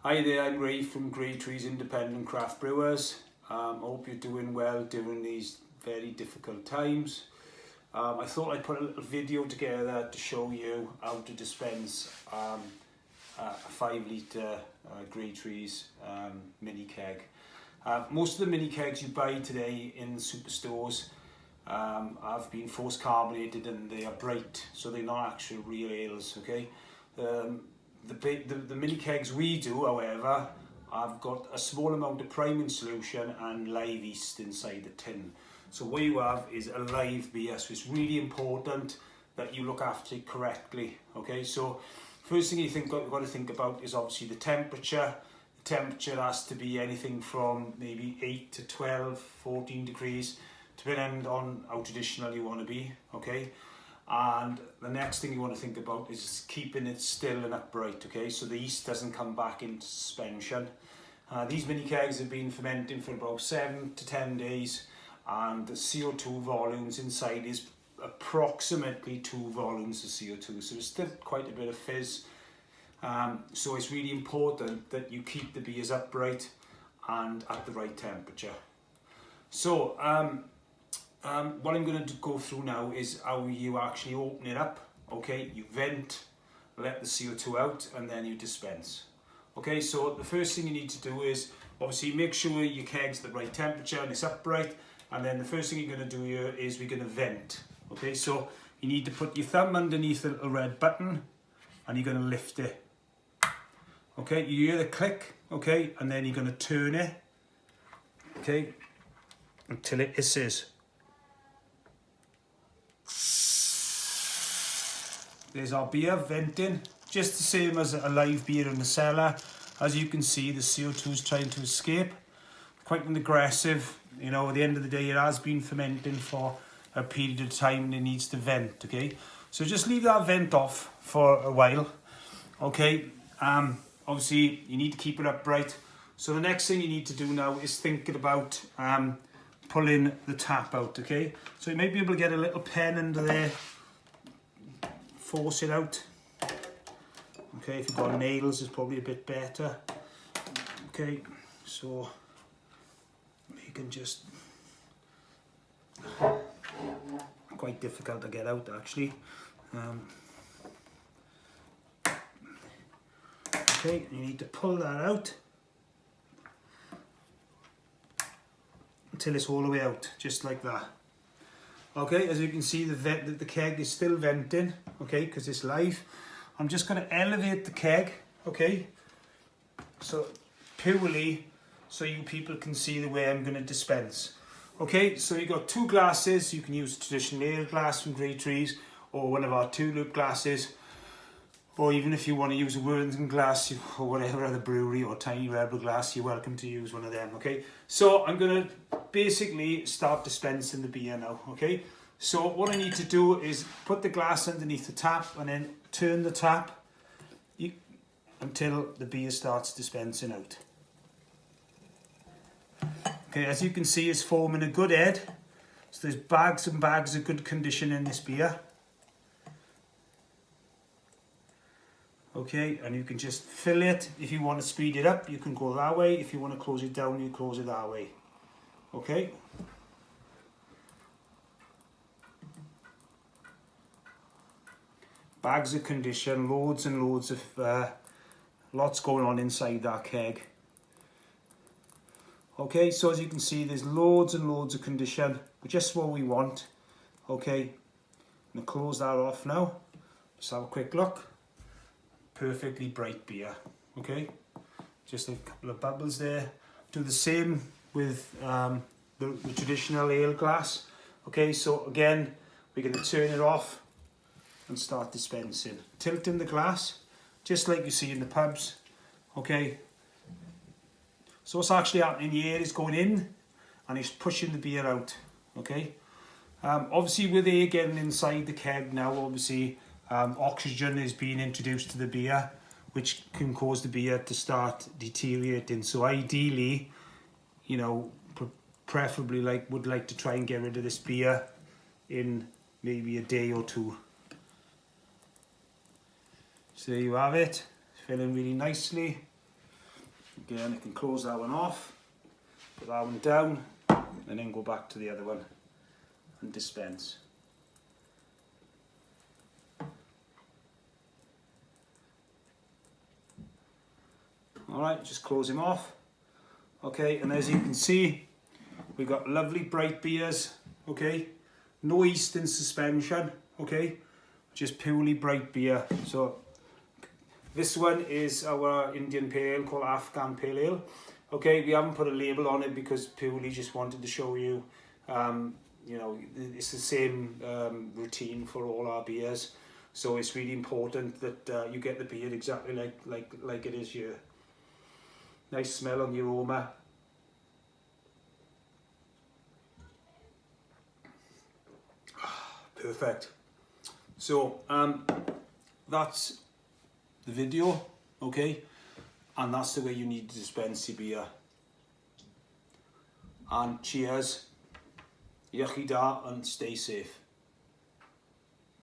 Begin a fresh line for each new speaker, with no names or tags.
Hi there, I'm Ray from Grey Trees Independent Craft Brewers. I hope you're doing well during these very difficult times. I thought I'd put a little video together to show you how to dispense a 5 litre Grey Trees mini keg. Most of the mini kegs you buy today in superstores have been force carbonated and they are bright, so they're not actually real ales, okay? The mini kegs we do, however, have got a small amount of priming solution and live yeast inside the tin. So what you have is a live beer, so it's really important that you look after it correctly, okay? So first thing you've got to think about is obviously the temperature. The temperature has to be anything from maybe 8 to 12, 14 degrees, depending on how traditional you want to be, okay? And the next thing you want to think about is keeping it still and upright, okay? So the yeast doesn't come back into suspension. These mini kegs have been fermenting for about 7 to 10 days, and the CO2 volumes inside is approximately 2 volumes of CO2, so there's still quite a bit of fizz. So it's really important that you keep the beers upright and at the right temperature. So what I'm going to go through now is how you actually open it up. Okay, you vent, let the CO2 out, and then you dispense. Okay, so the first thing you need to do is obviously make sure your keg's the right temperature and it's upright, and then the first thing you're going to do here is we're going to vent. Okay, so you need to put your thumb underneath the little red button and you're going to lift it. Okay, you hear the click, okay, and then you're going to turn it, okay, until it hisses. There's our beer venting, just the same as a live beer in the cellar. As you can see, the CO2 is trying to escape. Quite an aggressive, you know, at the end of the day it has been fermenting for a period of time and it needs to vent, okay? So just leave that vent off for a while, okay? Obviously you need to keep it upright. So the next thing you need to do now is thinking about pulling the tap out, okay? So you may be able to get a little pen under there, force it out. Okay, if you've got nails, it's probably a bit better. Okay, so you can just, quite difficult to get out actually. Okay, you need to pull that out until it's all the way out, just like that. Okay, as you can see, the keg is still venting, okay, because it's live. I'm just going to elevate the keg, okay, so purely so you people can see the way I'm going to dispense. Okay, so you've got 2 glasses. You can use a traditional ale glass from Grey Trees or one of our tulip glasses, or even if you want to use a Worthington glass or whatever other brewery or Tiny Rebel glass, you're welcome to use one of them, okay? So I'm going to basically start dispensing the beer now, okay? So what I need to do is put the glass underneath the tap and then turn the tap until the beer starts dispensing out. Okay, as you can see, it's forming a good head. So there's bags and bags of good condition in this beer. Okay, and you can just fill it. If you want to speed it up, you can go that way. If you want to close it down, you close it that way. Okay. Bags of condition, loads and loads of, lots going on inside that keg. Okay, so as you can see, there's loads and loads of condition, just what we want. Okay, I'm going to close that off now. Just have a quick look. Perfectly bright beer, okay? Just a couple of bubbles there. Do the same with the traditional ale glass. Okay, so again, we're going to turn it off and start dispensing. Tilting the glass, just like you see in the pubs, okay? So what's actually happening here is going in and it's pushing the beer out, okay? Obviously with air getting inside the keg now, obviously oxygen is being introduced to the beer, which can cause the beer to start deteriorating. So ideally, you know, preferably would like to try and get rid of this beer in maybe a day or 2. So there you have it, filling really nicely. Again, I can close that one off, put that one down, and then go back to the other one and dispense. Alright, just close him off. Okay, and as you can see, we've got lovely bright beers, okay? No yeast in suspension, okay? Just purely bright beer. So this one is our Indian Pale Ale called Afghan Pale Ale. Okay, we haven't put a label on it because purely just wanted to show you, you know, it's the same routine for all our beers. So it's really important that you get the beer exactly like it is here. Nice smell on the aroma. Perfect. So that's the video, okay? And that's the way you need to dispense your beer. And cheers, Yachi da, and stay safe.